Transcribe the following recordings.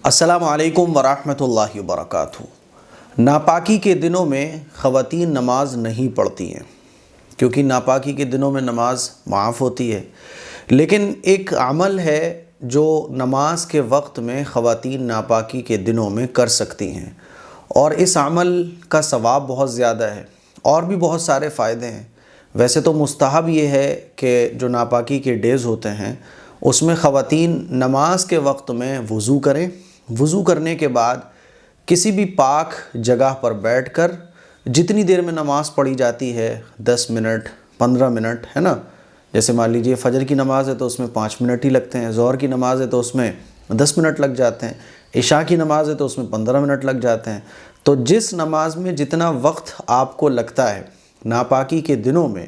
अस्सलामु अलैकुम वरहमतुल्लाहि वबरकातुहू। नापाकी के दिनों में ख़वातीन नमाज नहीं पढ़ती हैं क्योंकि नापाकी के दिनों में नमाज माफ़ होती है। लेकिन एक अमल है जो नमाज के वक्त में ख़वातीन नापाकी के दिनों में कर सकती हैं और इस अमल का सवाब बहुत ज़्यादा है और भी बहुत सारे फ़ायदे हैं। वैसे तो मुस्तहब ये है कि जो नापाकी के डेज़ होते हैं उसमें ख़वातीन नमाज के वक्त में वज़ू करें। वज़ू करने के बाद किसी भी पाक जगह पर बैठकर जितनी देर में नमाज़ पढ़ी जाती है 10 मिनट 15 मिनट, है ना। जैसे मान लीजिए फ़जर की नमाज़ है तो उसमें 5 मिनट ही लगते हैं, ज़ोहर की नमाज़ है तो उसमें 10 मिनट लग जाते हैं, इशा की नमाज़ है तो उसमें 15 मिनट लग जाते हैं। तो जिस नमाज में जितना वक्त आपको लगता है नापाकी के दिनों में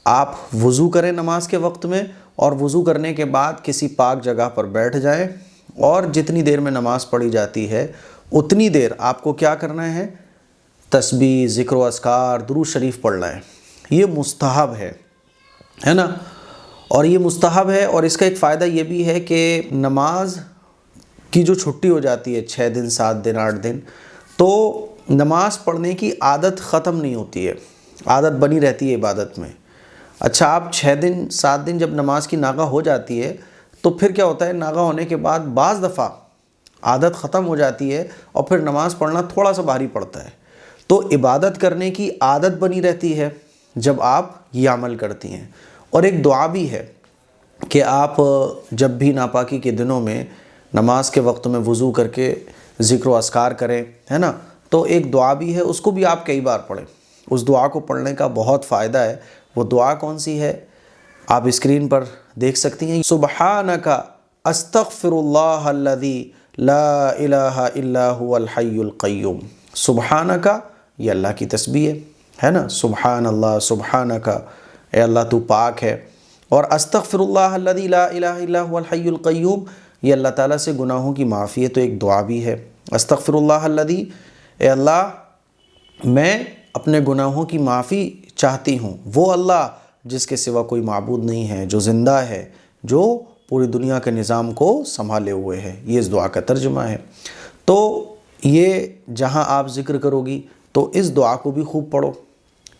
आप वज़ू करें नमाज के वक्त में, और वज़ू करने के बाद किसी पाक जगह पर बैठ जाएं और जितनी देर में नमाज़ पढ़ी जाती है उतनी देर आपको क्या करना है, तस्बीह, ज़िक्र व अस्कार, दुरूद शरीफ पढ़ना है। ये मुस्तहब है ना। और ये मुस्तहब है और इसका एक फ़ायदा ये भी है कि नमाज की जो छुट्टी हो जाती है 6 दिन 7 दिन 8 दिन, तो नमाज पढ़ने की आदत ख़त्म नहीं होती है, आदत बनी रहती है इबादत में। अच्छा, आप 6 दिन 7 दिन जब नमाज की नागा हो जाती है तो फिर क्या होता है, नागा होने के बाद बाज़ दफ़ा आदत ख़त्म हो जाती है और फिर नमाज़ पढ़ना थोड़ा सा भारी पड़ता है। तो इबादत करने की आदत बनी रहती है जब आप ये अमल करती हैं। और एक दुआ भी है कि आप जब भी नापाकी के दिनों में नमाज के वक्त में वज़ू करके ज़िक्र व अस्कार करें, है ना, तो एक दुआ भी है, उसको भी आप कई बार पढ़ें। उस दुआ को पढ़ने का बहुत फ़ायदा है। वो दुआ कौन सी है आप स्क्रीन पर देख सकती हैं। सुब्हानका अस्तग़फिरुल्लाहल्लज़ी ला इलाहा इल्ला हुवल हय्युल क़य्यूम। सुब्हानका ये अल्लाह की तस्बीह है ना, सुब्हान अल्लाह, सुब्हानका ए अल्लाह तू पाक है। और अस्तग़फिरुल्लाहल्लज़ी ला इलाहा इल्ला हुवल हय्युल क़य्यूम ये अल्लाह ताला से गुनाहों की माफ़ी है, तो एक दुआ भी है। अस्तग़फिरुल्लाहल्लज़ी ए अल्लाह मैं अपने गुनाहों की माफ़ी चाहती हूँ, वो अल्लाह जिसके सिवा कोई माबूद नहीं है, जो ज़िंदा है, जो पूरी दुनिया के निज़ाम को संभाले हुए है। ये इस दुआ का तर्जुमा है। तो ये जहाँ आप ज़िक्र करोगी तो इस दुआ को भी खूब पढ़ो।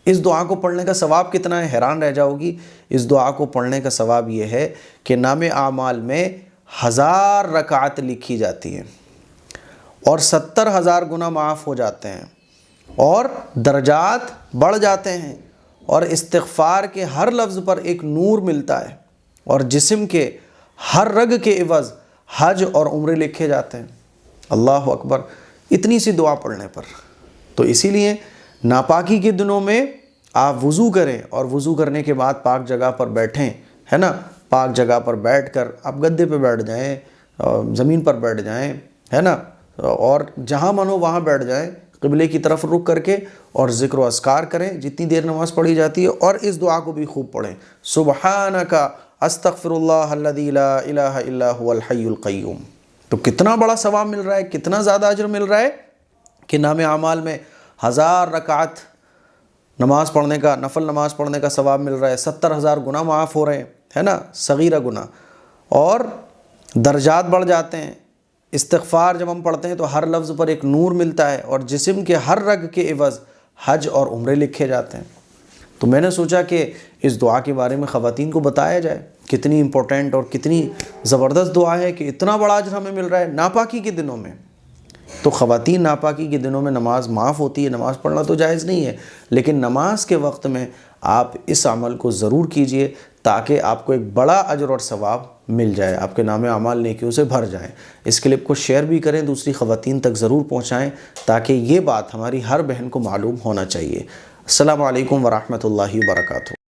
इस दुआ को पढ़ने का सवाब कितना है, हैरान रह जाओगी। इस दुआ को पढ़ने का सवाब ये है कि नामे आमाल में 1000 रकात लिखी जाती हैं और 70,000 गुनाह माफ़ हो जाते हैं और दर्जात बढ़ जाते हैं और इस्तिग़फ़ार के हर लफ्ज़ पर एक नूर मिलता है और जिस्म के हर रग के इवज़ हज और उम्रे लिखे जाते हैं। अल्लाह अकबर, इतनी सी दुआ पढ़ने पर। तो इसीलिए नापाकी के दिनों में आप वज़ू करें और वज़ू करने के बाद पाक जगह पर बैठें, है ना। पाक जगह पर बैठकर आप गद्दे पे बैठ जाएं, ज़मीन पर बैठ जाएं, है ना, और जहाँ मन हो वहाँ बैठ जाएं, क़िबले की तरफ रुख करके, और ज़िक्र व अस्कार करें जितनी देर नमाज़ पढ़ी जाती है। और इस दुआ को भी खूब पढ़ें, सुब्हानका अस्तग़फिरुल्लाहल्लज़ी ला इलाहा इल्ला हुवल हय्युल क़य्यूम। तो कितना बड़ा सवाब मिल रहा है, कितना ज़्यादा अजर मिल रहा है कि नामे आमाल में 1000 रकात नमाज़ पढ़ने का, नफल नमाज़ पढ़ने का सवाब मिल रहा है, 70,000 गुनाह माफ़ हो रहे हैं, है ना, सगीरा गुनाह, और दर्जात बढ़ जाते हैं। इस्तिग़फ़ार जब हम पढ़ते हैं तो हर लफ्ज़ पर एक नूर मिलता है और जिस्म के हर रग के इवज़ हज और उम्रे लिखे जाते हैं। तो मैंने सोचा कि इस दुआ के बारे में ख़वातीन को बताया जाए, कितनी इम्पोर्टेंट और कितनी ज़बरदस्त दुआ है कि इतना बड़ा अजर हमें मिल रहा है नापाकी के दिनों में। तो ख़वातीन नापाकी के दिनों में नमाज माफ़ होती है, नमाज़ पढ़ना तो जायज़ नहीं है, लेकिन नमाज के वक्त में आप इस अमल को ज़रूर कीजिए ताकि आपको एक बड़ा अजर और सवाब मिल जाए, आपके नामे अमाल नेकियों से भर जाएं। इस क्लिप को शेयर भी करें, दूसरी ख़वातीन तक ज़रूर पहुँचाएँ ताकि ये बात हमारी हर बहन को मालूम होना चाहिए। अस्सलामु अलैकुम वरहमतुल्लाहि वबरकातुहू।